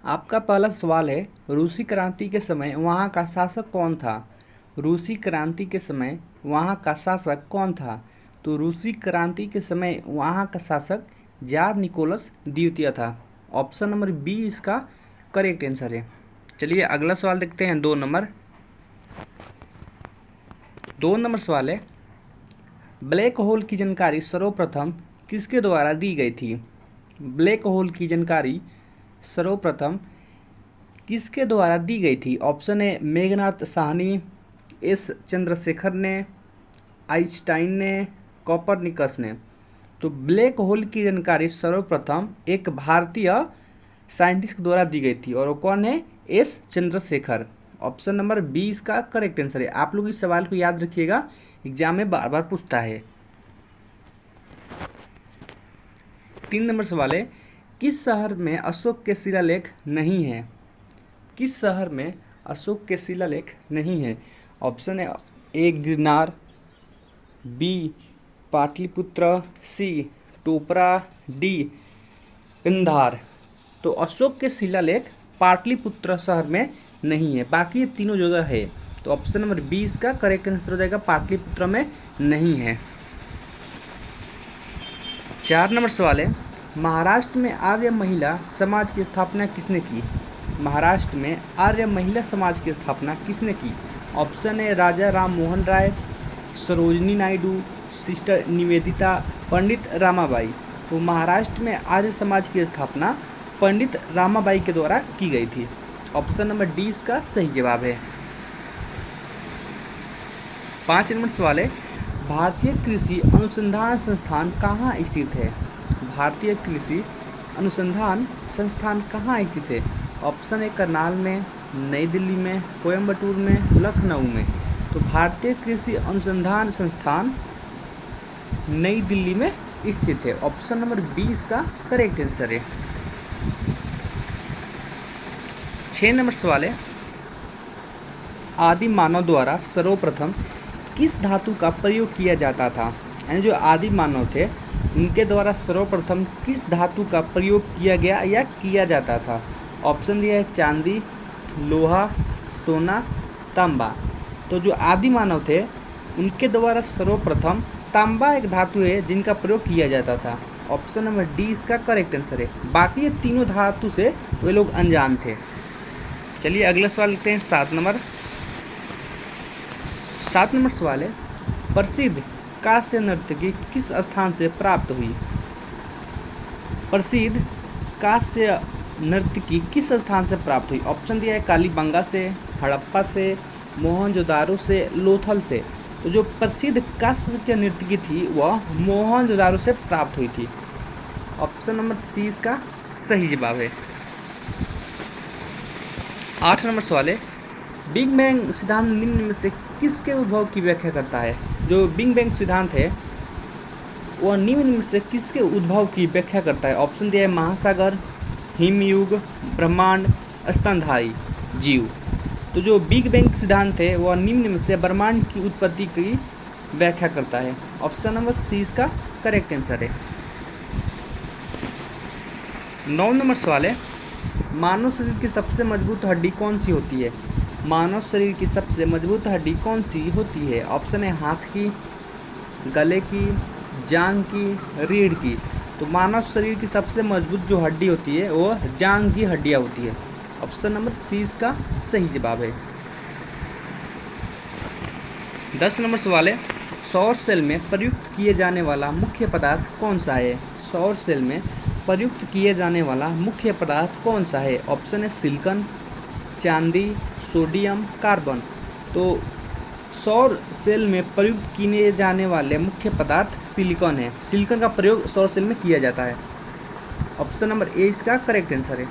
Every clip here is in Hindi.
आपका पहला सवाल है, रूसी क्रांति के समय वहाँ का शासक कौन था। रूसी क्रांति के समय वहाँ का शासक कौन था। तो रूसी क्रांति के समय वहाँ का शासक जार निकोलस द्वितीय था। ऑप्शन नंबर बी इसका करेक्ट आंसर है। चलिए अगला सवाल देखते हैं। 2 नंबर सवाल है, ब्लैक होल की जानकारी सर्वप्रथम किसके द्वारा दी गई थी। ब्लैक होल की जानकारी सर्वप्रथम किसके द्वारा दी गई थी। ऑप्शन है मेघनाथ साहनी, एस चंद्रशेखर ने, आइंस्टाइन ने, कोपरनिकस ने। तो ब्लैक होल की जानकारी सर्वप्रथम एक भारतीय साइंटिस्ट के द्वारा दी गई थी और वो कौन है, S Chandrasekhar. Option number B इसका करेक्ट आंसर है। आप लोग इस सवाल को याद रखिएगा, एग्जाम में बार बार पूछता है। 3 नंबर सवाल है, किस शहर में अशोक के शिलालेख नहीं है। किस शहर में अशोक के शिलालेख नहीं है। ऑप्शन है ए गिरनार, बी पाटलिपुत्र, सी टोपरा, डी कंधार। तो अशोक के शिलालेख पाटलिपुत्र शहर में नहीं है, बाकी ये तीनों जगह है। तो ऑप्शन नंबर बी इसका करेक्ट आंसर हो जाएगा, पाटलिपुत्र में नहीं है। 4 नंबर सवाल है, महाराष्ट्र में आर्य महिला समाज की स्थापना किसने की। महाराष्ट्र में आर्य महिला समाज की स्थापना किसने की। ऑप्शन है राजा राम मोहन राय, सरोजनी नायडू, सिस्टर निवेदिता, पंडित रामाबाई। तो महाराष्ट्र में आर्य समाज की स्थापना पंडित रामाबाई के द्वारा की गई थी। ऑप्शन नंबर डी इसका सही जवाब है। 5 नंबर सवाल है, भारतीय कृषि अनुसंधान संस्थान कहाँ स्थित है। भारतीय कृषि अनुसंधान संस्थान कहाँ स्थित है। ऑप्शन है करनाल में, नई दिल्ली में, कोयम्बटूर में, लखनऊ में। तो भारतीय कृषि अनुसंधान संस्थान नई दिल्ली में स्थित है। ऑप्शन नंबर बी इसका करेक्ट आंसर है। 6 नंबर सवाल है, आदि मानव द्वारा सर्वप्रथम किस धातु का प्रयोग किया जाता था। यानी जो आदि मानव थे उनके द्वारा सर्वप्रथम किस धातु का प्रयोग किया गया या किया जाता था। ऑप्शन दिया है चांदी, लोहा, सोना, तांबा। तो जो आदि मानव थे उनके द्वारा सर्वप्रथम तांबा एक धातु है जिनका प्रयोग किया जाता था। ऑप्शन नंबर डी इसका करेक्ट आंसर है। बाकी ये तीनों धातु से वे लोग अनजान थे। चलिए अगला सवाल लेते हैं। 7 नंबर सवाल है, प्रसिद्ध कांस्य नर्तकी किस स्थान से प्राप्त हुई। प्रसिद्ध कांस्य नर्तकी किस स्थान से प्राप्त हुई। ऑप्शन दिया है कालीबंगा से, हड़प्पा से, मोहनजोदारो से, लोथल से। तो जो प्रसिद्ध कांस्य नर्तकी थी वह मोहनजोदारो से प्राप्त हुई थी। ऑप्शन नंबर सी इसका सही जवाब है। 8 नंबर सवाल है, बिग बैंग सिद्धांत निम्न में से किसके उद्भव की व्याख्या करता है। जो बिग बैंग सिद्धांत है वह निम्न में से किसके उद्भव की व्याख्या करता है। ऑप्शन दिया है महासागर, हिमयुग, ब्रह्मांड, स्तनधारी जीव। तो जो बिग बैंग सिद्धांत है वह निम्न में से ब्रह्मांड की उत्पत्ति की व्याख्या करता है। ऑप्शन नंबर सी इसका करेक्ट आंसर है। 9 नंबर सवाल है, मानव शरीर की सबसे मजबूत हड्डी कौन सी होती है। मानव शरीर की सबसे मजबूत हड्डी कौन सी होती है। ऑप्शन है हाथ की, गले की, जांघ की, रीढ़ की। तो मानव शरीर की सबसे मजबूत जो हड्डी होती है वो जांघ की हड्डियाँ होती है। ऑप्शन नंबर सी इसका सही जवाब है। 10 नंबर सवाल है, सौर सेल में प्रयुक्त किए जाने वाला मुख्य पदार्थ कौन सा है। सौर सेल में प्रयुक्त किए जाने वाला मुख्य पदार्थ कौन सा है। ऑप्शन है सिलिकॉन, चांदी, सोडियम, कार्बन। तो सौर सेल में प्रयुक्त किए जाने वाले मुख्य पदार्थ सिलिकॉन है। सिलिकॉन का प्रयोग सौर सेल में किया जाता है। ऑप्शन नंबर ए इसका करेक्ट आंसर है।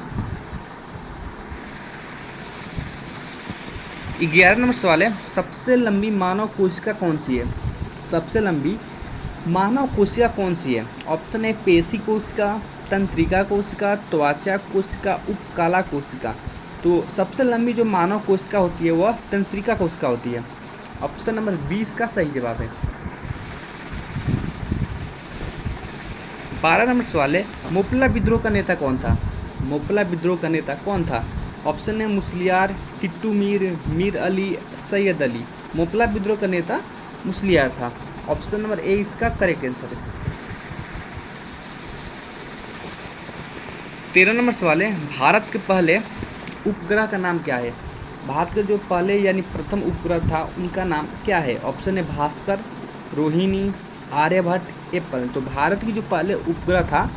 11 नंबर सवाल है, सबसे लंबी मानव कोशिका कौन सी है। सबसे लंबी मानव कोशिका कौन सी है। ऑप्शन है पेशी कोशिका, तंत्रिका कोशिका, त्वचा कोशिका, उपकला कोशिका। तो सबसे लंबी जो मानव कोशिका होती है वह तंत्रिका कोशिका होती है। ऑप्शन नंबर 20 का सही जवाब है। 12 नंबर सवाल है, मुपल्ला विद्रोह का नेता कौन था। मोपला विद्रोह का नेता कौन था? ऑप्शन है मुस्लियार, टिट्टू मीर, मीर अली, सैयद अली। मोपला विद्रोह का नेता मुस्लियार था। ऑप्शन नंबर ए इसका करेक्ट आंसर है। 13 नंबर सवाल है, भारत के पहले उपग्रह का नाम क्या है? भारत के जो पहले यानी प्रथम उपग्रह था उनका नाम क्या है? ऑप्शन है भास्कर, रोहिणी, आर्यभट्ट, एप्पल। तो भारत की जो पहले उपग्रह था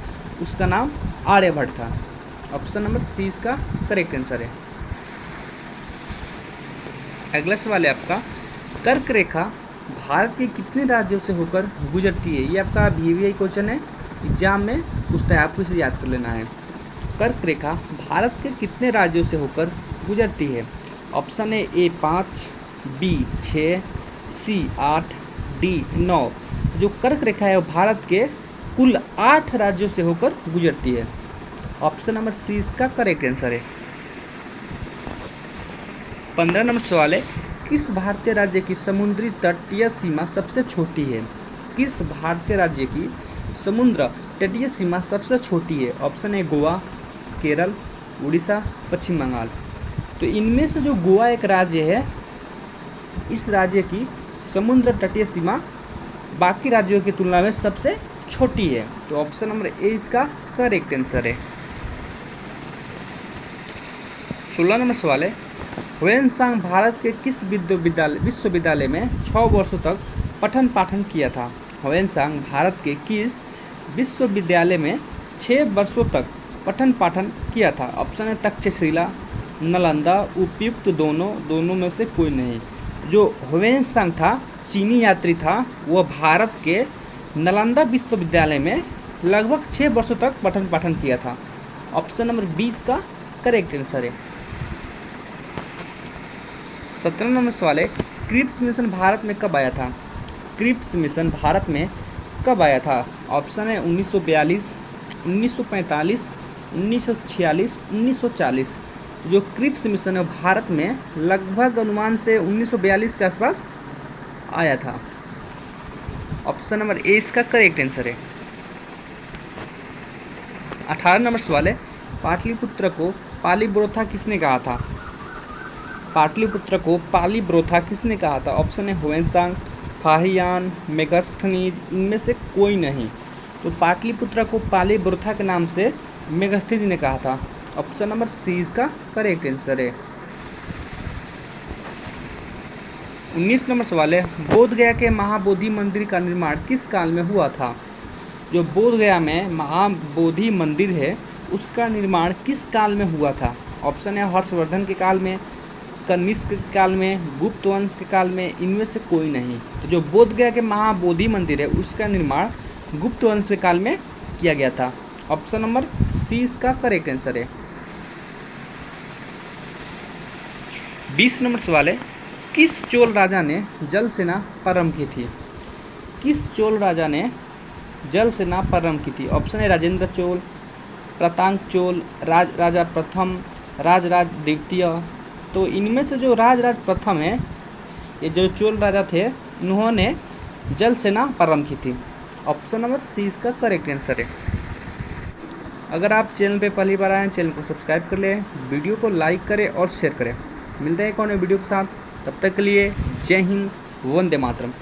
उसका नाम आर्यभट्ट था। ऑप्शन नंबर सी इसका करेक्ट आंसर है। अगला सवाल है आपका, कर्क रेखा भारत के कितने राज्यों से होकर गुजरती है? ये आपका VVI क्वेश्चन है, एग्जाम में पूछता है, आपको इसे याद कर लेना है। कर्क रेखा भारत के कितने राज्यों से होकर गुजरती है? ऑप्शन है A 5, B 6, C 8, D 9। जो कर्क रेखा है वो भारत के कुल 8 राज्यों से होकर गुजरती है। ऑप्शन नंबर सी इसका करेक्ट आंसर है। 15 नंबर सवाल है, किस भारतीय राज्य की समुद्री तटीय सीमा सबसे छोटी है? किस भारतीय राज्य की समुद्र तटीय सीमा सबसे छोटी है? ऑप्शन है गोवा, केरल, उड़ीसा, पश्चिम बंगाल। तो इनमें से जो गोवा एक राज्य है, इस राज्य की समुद्र तटीय सीमा बाकी राज्यों की तुलना में सबसे छोटी है। तो ऑप्शन नंबर ए इसका करेक्ट आंसर है। 16 नंबर सवाल है, ह्वेनसांग भारत के किस विश्वविद्यालय में 6 वर्षों तक पठन पाठन किया था? ह्वेनसांग भारत के किस विश्वविद्यालय में 6 वर्षों तक पठन पाठन किया था? ऑप्शन है तक्षशिला, नालंदा, उपयुक्त दोनों में से कोई नहीं। जो ह्वेनसांग था चीनी यात्री था, वह भारत के नालंदा विश्वविद्यालय में लगभग 6 वर्षों तक पठन पाठन किया था। ऑप्शन नंबर 20 का करेक्ट आंसर है। 17 नंबर सवाल है, क्रिप्स मिशन भारत में कब आया था? क्रिप्स मिशन भारत में कब आया था? ऑप्शन है 1942, 1945, 1946, 1940। जो क्रिप्स मिशन है भारत में लगभग अनुमान से 1942 के आसपास आया था। ऑप्शन नंबर ए इसका करेक्ट आंसर है। 18 नंबर सवाल है, पाटलिपुत्र को पालीब्रोथा किसने कहा था? पाटलिपुत्र को पालीब्रोथा किसने कहा था? ऑप्शन है ह्वेनसांग, फाहियान, मेगस्थनीज, इनमें से कोई नहीं। तो पाटलिपुत्र को पालीब्रोथा के नाम से मेगस्थनीज ने कहा था। ऑप्शन नंबर सी इसका करेक्ट आंसर है। 19 नंबर सवाल है, बोध गया के महाबोधि मंदिर का निर्माण किस काल में हुआ था? जो बोध गया में महाबोधि मंदिर है उसका निर्माण किस काल में हुआ था? ऑप्शन है हर्षवर्धन के काल में, कनिष्क के काल में, गुप्त वंश के काल में, इनमें से कोई नहीं। तो जो बोध गया के महाबोधि मंदिर है उसका निर्माण गुप्त वंश के काल में किया गया था। ऑप्शन नंबर सी इसका करेक्ट आंसर है। 20 नंबर सवाल है, किस चोल राजा ने जल सेना प्रारंभ की थी? किस चोल राजा ने जल सेना प्रारंभ की थी? ऑप्शन है राजेंद्र चोल, प्रतांग चोल, राजा प्रथम, राजराज द्वितीय। तो इनमें से जो राजराज प्रथम है, ये जो चोल राजा थे, उन्होंने जल सेना प्रारंभ की थी। ऑप्शन नंबर सी इसका करेक्ट आंसर है। अगर आप चैनल पे पहली बार आए हैं, चैनल को सब्सक्राइब कर लें, वीडियो को लाइक करें और शेयर करें। मिलते हैं एक और नए वीडियो के साथ, तब तक के लिए जय हिंद, वंदे मातरम।